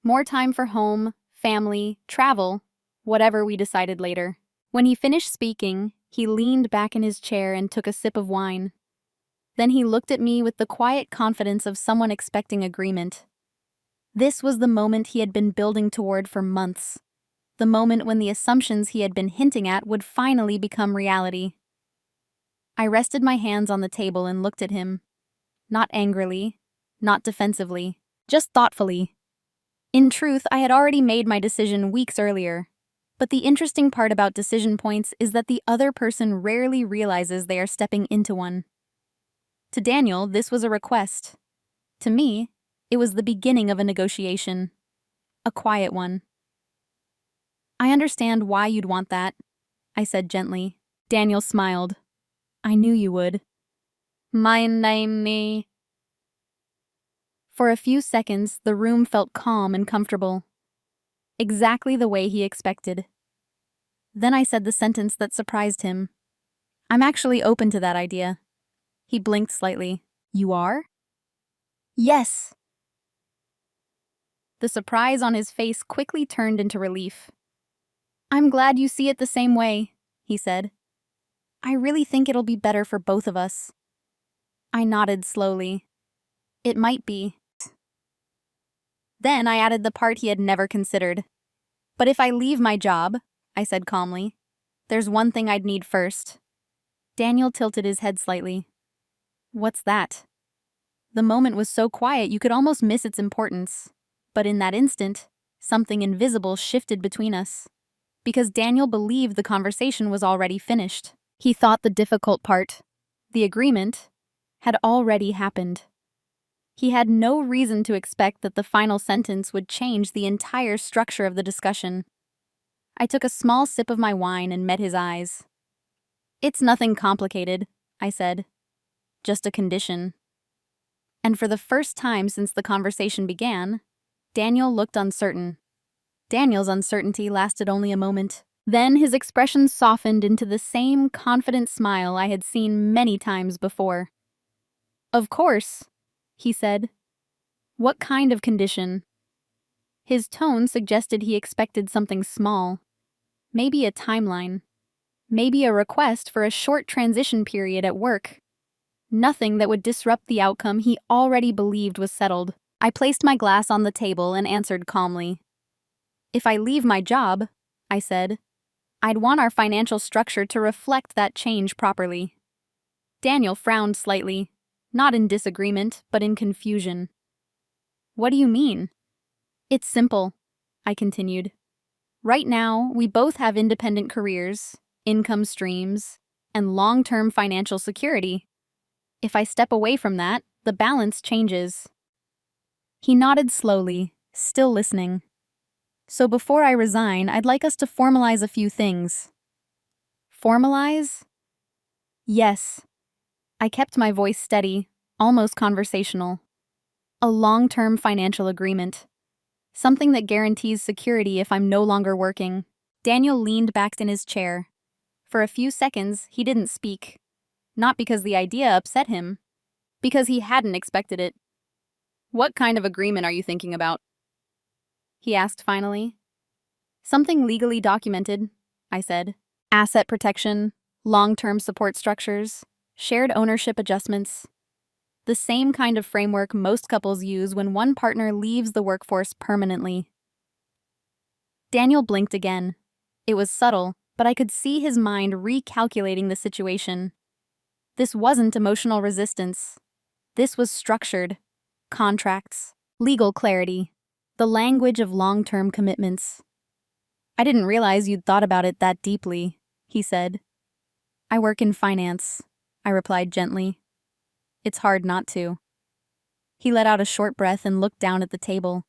More time for home, family, travel, whatever we decided later. When he finished speaking, he leaned back in his chair and took a sip of wine. Then he looked at me with the quiet confidence of someone expecting agreement. This was the moment he had been building toward for months. The moment when the assumptions he had been hinting at would finally become reality. I rested my hands on the table and looked at him. Not angrily, not defensively, just thoughtfully. In truth, I had already made my decision weeks earlier. But the interesting part about decision points is that the other person rarely realizes they are stepping into one. To Daniel, this was a request. To me, It was the beginning of a negotiation. A quiet one. I understand why you'd want that, I said gently. Daniel smiled. I knew you would. My name. For a few seconds, the room felt calm and comfortable. Exactly the way he expected. Then I said the sentence that surprised him. I'm actually open to that idea. He blinked slightly. You are? Yes. The surprise on his face quickly turned into relief. I'm glad you see it the same way, he said. I really think it'll be better for both of us. I nodded slowly. It might be. Then I added the part he had never considered. But if I leave my job, I said calmly, there's one thing I'd need first. Daniel tilted his head slightly. What's that? The moment was so quiet you could almost miss its importance. But in that instant, something invisible shifted between us. Because Daniel believed the conversation was already finished. He thought the difficult part, the agreement, had already happened. He had no reason to expect that the final sentence would change the entire structure of the discussion. I took a small sip of my wine and met his eyes. It's nothing complicated, I said. Just a condition. And for the first time since the conversation began, Daniel looked uncertain. Daniel's uncertainty lasted only a moment. Then his expression softened into the same confident smile I had seen many times before. Of course, he said. What kind of condition? His tone suggested he expected something small. Maybe a timeline. Maybe a request for a short transition period at work. Nothing that would disrupt the outcome he already believed was settled. I placed my glass on the table and answered calmly. If I leave my job, I said, I'd want our financial structure to reflect that change properly. Daniel frowned slightly, not in disagreement, but in confusion. What do you mean? It's simple, I continued. Right now, we both have independent careers, income streams, and long-term financial security. If I step away from that, the balance changes. He nodded slowly, still listening. So before I resign, I'd like us to formalize a few things. Formalize? Yes. I kept my voice steady, almost conversational. A long-term financial agreement. Something that guarantees security if I'm no longer working. Daniel leaned back in his chair. For a few seconds, he didn't speak. Not because the idea upset him, because he hadn't expected it. What kind of agreement are you thinking about? He asked finally. Something legally documented, I said. Asset protection, long-term support structures, shared ownership adjustments. The same kind of framework most couples use when one partner leaves the workforce permanently. Daniel blinked again. It was subtle, but I could see his mind recalculating the situation. This wasn't emotional resistance. This was structured. Contracts. Legal clarity. The language of long-term commitments. I didn't realize you'd thought about it that deeply, he said. I work in finance, I replied gently. It's hard not to. He let out a short breath and looked down at the table.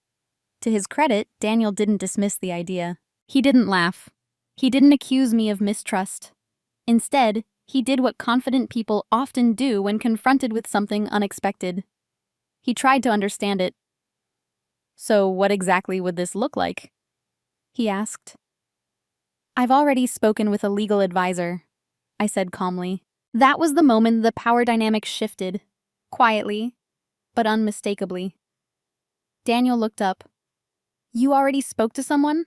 To his credit, Daniel didn't dismiss the idea. He didn't laugh. He didn't accuse me of mistrust. Instead, he did what confident people often do when confronted with something unexpected. He tried to understand it. So what exactly would this look like? He asked. I've already spoken with a legal advisor, I said calmly. That was the moment the power dynamic shifted, quietly, but unmistakably. Daniel looked up. You already spoke to someone?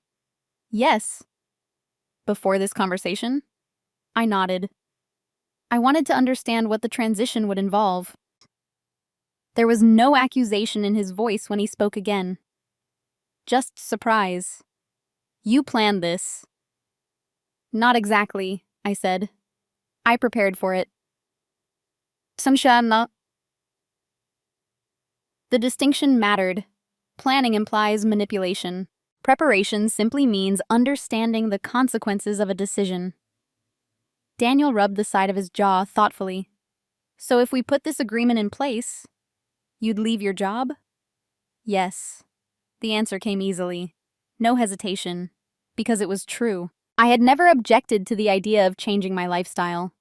Yes. Before this conversation? I nodded. I wanted to understand what the transition would involve. There was no accusation in his voice when he spoke again. Just surprise. You planned this. Not exactly, I said. I prepared for it. The distinction mattered. Planning implies manipulation. Preparation simply means understanding the consequences of a decision. Daniel rubbed the side of his jaw thoughtfully. So if we put this agreement in place, you'd leave your job? Yes. The answer came easily. No hesitation. Because it was true. I had never objected to the idea of changing my lifestyle.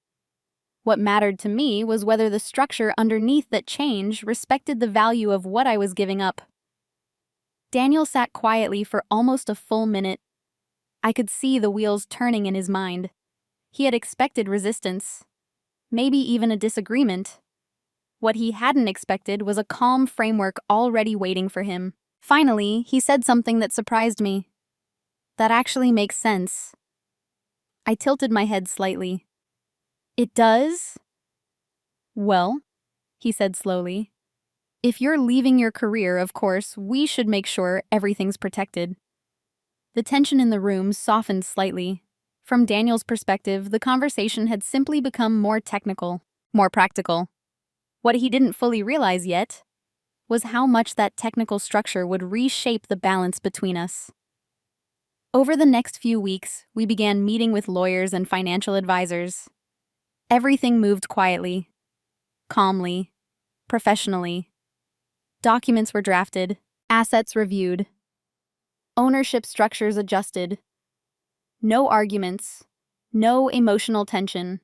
What mattered to me was whether the structure underneath that change respected the value of what I was giving up. Daniel sat quietly for almost a full minute. I could see the wheels turning in his mind. He had expected resistance, maybe even a disagreement. What he hadn't expected was a calm framework already waiting for him. Finally, he said something that surprised me. That actually makes sense. I tilted my head slightly. It does? Well, he said slowly. If you're leaving your career, of course, we should make sure everything's protected. The tension in the room softened slightly. From Daniel's perspective, the conversation had simply become more technical, more practical. What he didn't fully realize yet was how much that technical structure would reshape the balance between us. Over the next few weeks, we began meeting with lawyers and financial advisors. Everything moved quietly, calmly, professionally. Documents were drafted, assets reviewed, ownership structures adjusted. No arguments, no emotional tension.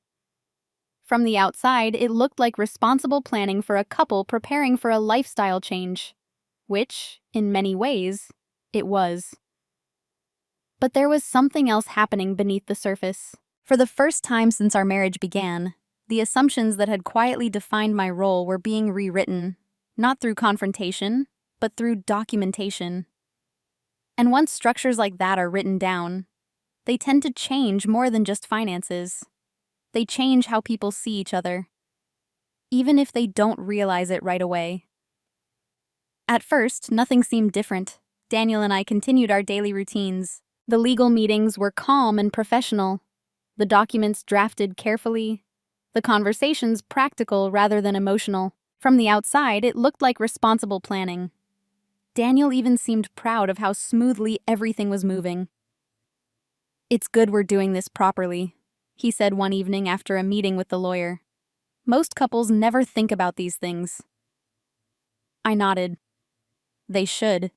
From the outside, it looked like responsible planning for a couple preparing for a lifestyle change, which, in many ways, it was. But there was something else happening beneath the surface. For the first time since our marriage began, the assumptions that had quietly defined my role were being rewritten, not through confrontation, but through documentation. And once structures like that are written down, they tend to change more than just finances. They change how people see each other, even if they don't realize it right away. At first, nothing seemed different. Daniel and I continued our daily routines. The legal meetings were calm and professional, the documents drafted carefully, the conversations practical rather than emotional. From the outside, it looked like responsible planning. Daniel even seemed proud of how smoothly everything was moving. "It's good we're doing this properly," he said one evening after a meeting with the lawyer. "Most couples never think about these things." I nodded. They should.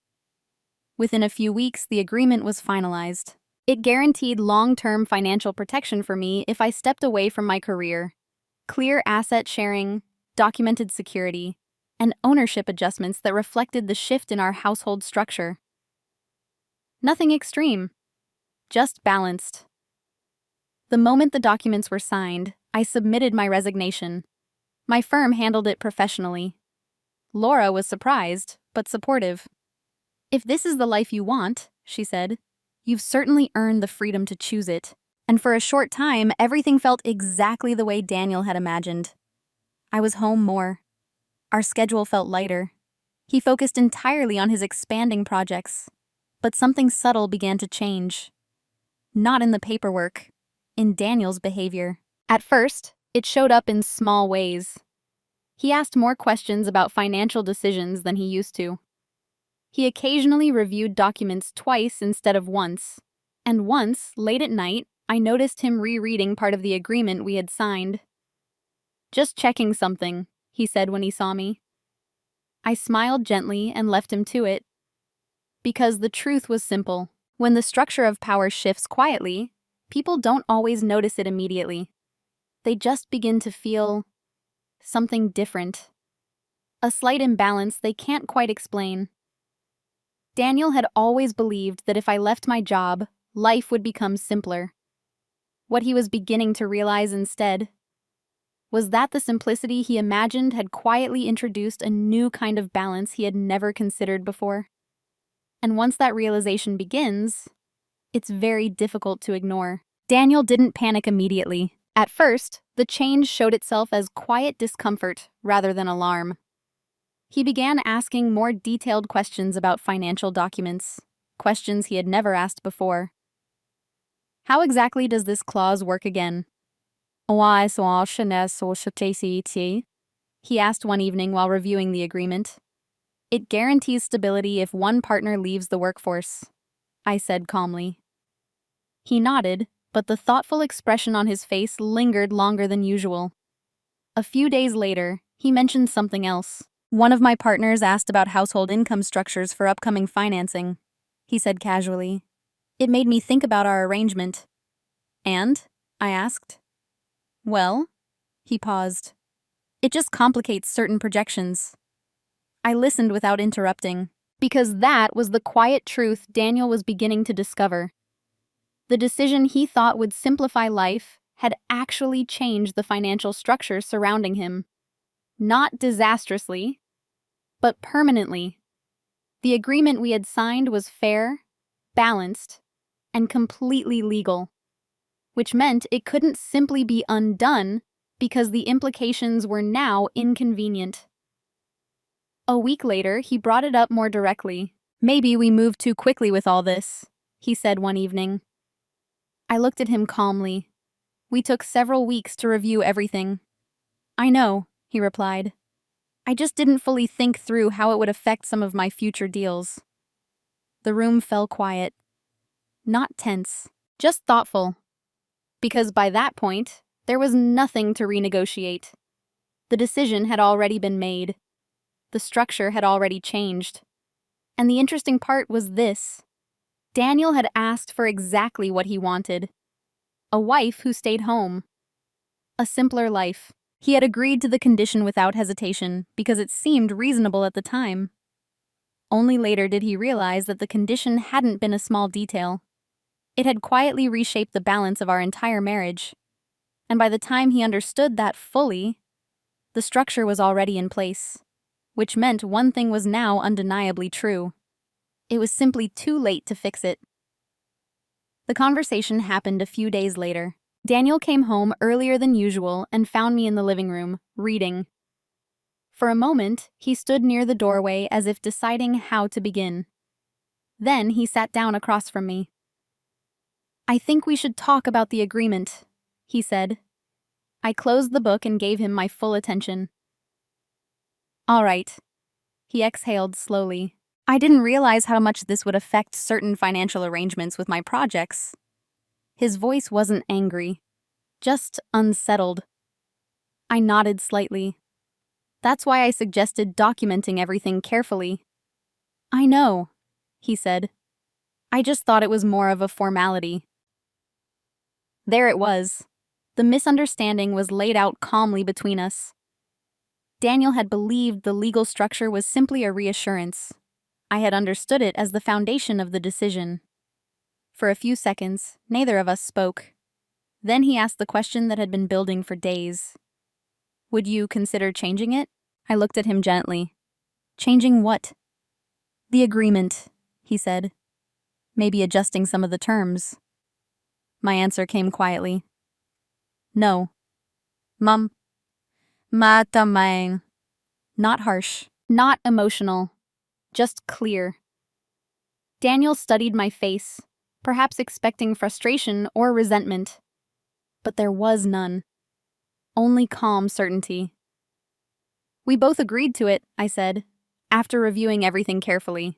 Within a few weeks, the agreement was finalized. It guaranteed long-term financial protection for me if I stepped away from my career. Clear asset sharing, documented security, and ownership adjustments that reflected the shift in our household structure. Nothing extreme, just balanced. The moment the documents were signed, I submitted my resignation. My firm handled it professionally. Laura was surprised, but supportive. "If this is the life you want," she said, "you've certainly earned the freedom to choose it." And for a short time, everything felt exactly the way Daniel had imagined. I was home more. Our schedule felt lighter. He focused entirely on his expanding projects. But something subtle began to change. Not in the paperwork, in Daniel's behavior. At first, it showed up in small ways. He asked more questions about financial decisions than he used to. He occasionally reviewed documents twice instead of once. And once, late at night, I noticed him rereading part of the agreement we had signed. "Just checking something," he said when he saw me. I smiled gently and left him to it. Because the truth was simple. When the structure of power shifts quietly, people don't always notice it immediately. They just begin to feel something different. A slight imbalance they can't quite explain. Daniel had always believed that if I left my job, life would become simpler. What he was beginning to realize instead was that the simplicity he imagined had quietly introduced a new kind of balance he had never considered before. And once that realization begins, it's very difficult to ignore. Daniel didn't panic immediately. At first, the change showed itself as quiet discomfort rather than alarm. He began asking more detailed questions about financial documents, questions he had never asked before. "How exactly does this clause work again?" he asked one evening while reviewing the agreement. "It guarantees stability if one partner leaves the workforce," I said calmly. He nodded, but the thoughtful expression on his face lingered longer than usual. A few days later, he mentioned something else. One of my partners asked about household income structures for upcoming financing, he said casually. It made me think about our arrangement. And? I asked. Well, he paused. It just complicates certain projections. I listened without interrupting, because that was the quiet truth Daniel was beginning to discover. The decision he thought would simplify life had actually changed the financial structure surrounding him. Not disastrously, but permanently. The agreement we had signed was fair, balanced, and completely legal, which meant it couldn't simply be undone because the implications were now inconvenient. A week later, he brought it up more directly. Maybe we moved too quickly with all this, he said one evening. I looked at him calmly. We took several weeks to review everything. I know, he replied. I just didn't fully think through how it would affect some of my future deals. The room fell quiet. Not tense, just thoughtful. Because by that point, there was nothing to renegotiate. The decision had already been made. The structure had already changed. And the interesting part was this. Daniel had asked for exactly what he wanted. A wife who stayed home. A simpler life. He had agreed to the condition without hesitation because it seemed reasonable at the time. Only later did he realize that the condition hadn't been a small detail. It had quietly reshaped the balance of our entire marriage. And by the time he understood that fully, the structure was already in place, which meant one thing was now undeniably true. It was simply too late to fix it. The conversation happened a few days later. Daniel came home earlier than usual and found me in the living room, reading. For a moment, he stood near the doorway as if deciding how to begin. Then he sat down across from me. I think we should talk about the agreement, he said. I closed the book and gave him my full attention. All right. He exhaled slowly. I didn't realize how much this would affect certain financial arrangements with my projects. His voice wasn't angry, just unsettled. I nodded slightly. That's why I suggested documenting everything carefully. I know, he said. I just thought it was more of a formality. There it was. The misunderstanding was laid out calmly between us. Daniel had believed the legal structure was simply a reassurance. I had understood it as the foundation of the decision. For a few seconds, neither of us spoke. Then he asked the question that had been building for days. Would you consider changing it? I looked at him gently. Changing what? The agreement, he said. Maybe adjusting some of the terms. My answer came quietly. No. Mum. Matamang. Not harsh, not emotional, just clear. Daniel studied my face, perhaps expecting frustration or resentment. But there was none. Only calm certainty. We both agreed to it, I said, after reviewing everything carefully.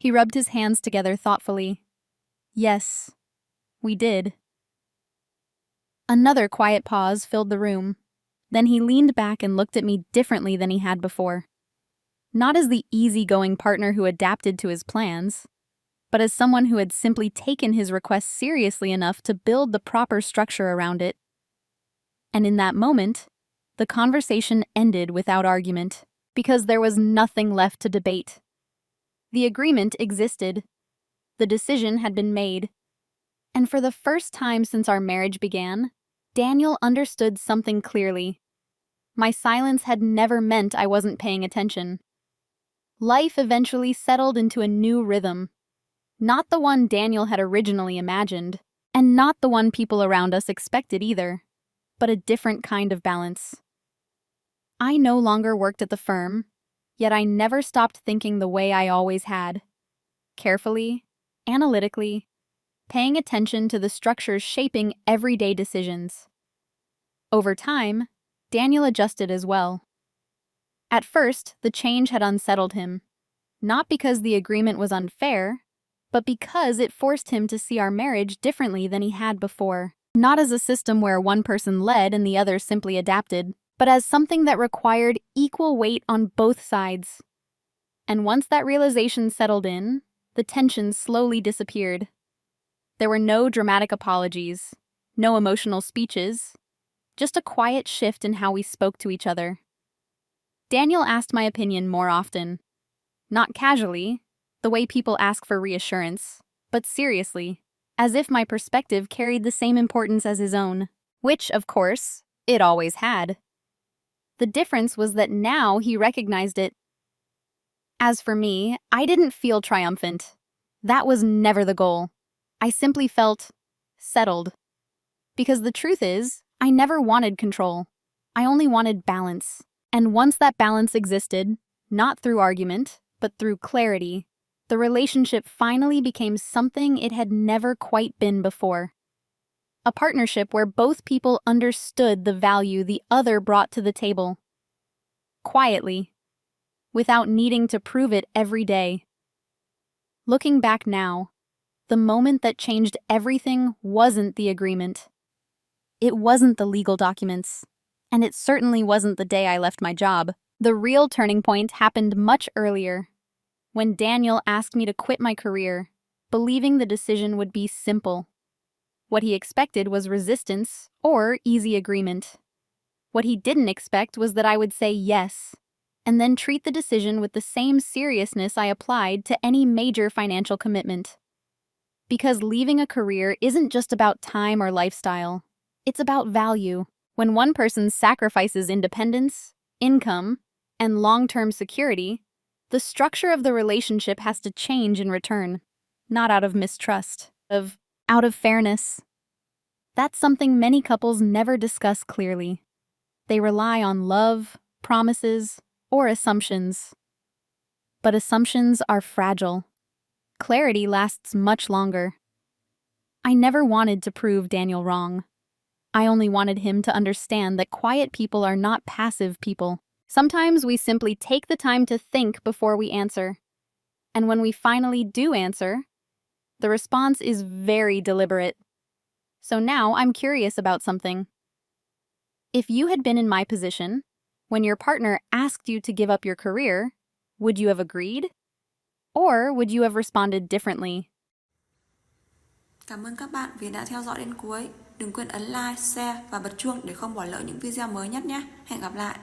He rubbed his hands together thoughtfully. Yes, we did. Another quiet pause filled the room. Then he leaned back and looked at me differently than he had before. Not as the easygoing partner who adapted to his plans, but as someone who had simply taken his request seriously enough to build the proper structure around it. And in that moment, the conversation ended without argument, because there was nothing left to debate. The agreement existed. The decision had been made. And for the first time since our marriage began, Daniel understood something clearly. My silence had never meant I wasn't paying attention. Life eventually settled into a new rhythm. Not the one Daniel had originally imagined, and not the one people around us expected either, but a different kind of balance. I no longer worked at the firm, yet I never stopped thinking the way I always had. Carefully, analytically, paying attention to the structures shaping everyday decisions. Over time, Daniel adjusted as well. At first, the change had unsettled him, not because the agreement was unfair, but because it forced him to see our marriage differently than he had before. Not as a system where one person led and the other simply adapted, but as something that required equal weight on both sides. And once that realization settled in, the tension slowly disappeared. There were no dramatic apologies, no emotional speeches, just a quiet shift in how we spoke to each other. Daniel asked my opinion more often. Not casually, the way people ask for reassurance, but seriously, as if my perspective carried the same importance as his own, which, of course, it always had. The difference was that now he recognized it. As for me, I didn't feel triumphant. That was never the goal. I simply felt settled. Because the truth is, I never wanted control. I only wanted balance. And once that balance existed, not through argument, but through clarity, the relationship finally became something it had never quite been before. A partnership where both people understood the value the other brought to the table. Quietly, without needing to prove it every day. Looking back now, the moment that changed everything wasn't the agreement. It wasn't the legal documents. And it certainly wasn't the day I left my job. The real turning point happened much earlier, when Daniel asked me to quit my career, believing the decision would be simple. What he expected was resistance or easy agreement. What he didn't expect was that I would say yes, and then treat the decision with the same seriousness I applied to any major financial commitment. Because leaving a career isn't just about time or lifestyle, it's about value. When one person sacrifices independence, income, and long-term security, the structure of the relationship has to change in return, not out of mistrust, out of fairness. That's something many couples never discuss clearly. They rely on love, promises, or assumptions. But assumptions are fragile. Clarity lasts much longer. I never wanted to prove Daniel wrong. I only wanted him to understand that quiet people are not passive people. Sometimes we simply take the time to think before we answer. And when we finally do answer, the response is very deliberate. So now I'm curious about something. If you had been in my position, when your partner asked you to give up your career, would you have agreed? Or would you have responded differently? Cảm ơn các bạn vì đã theo dõi đến cuối. Đừng quên ấn like, share và bật chuông để không bỏ lỡ những video mới nhất nhé. Hẹn gặp lại.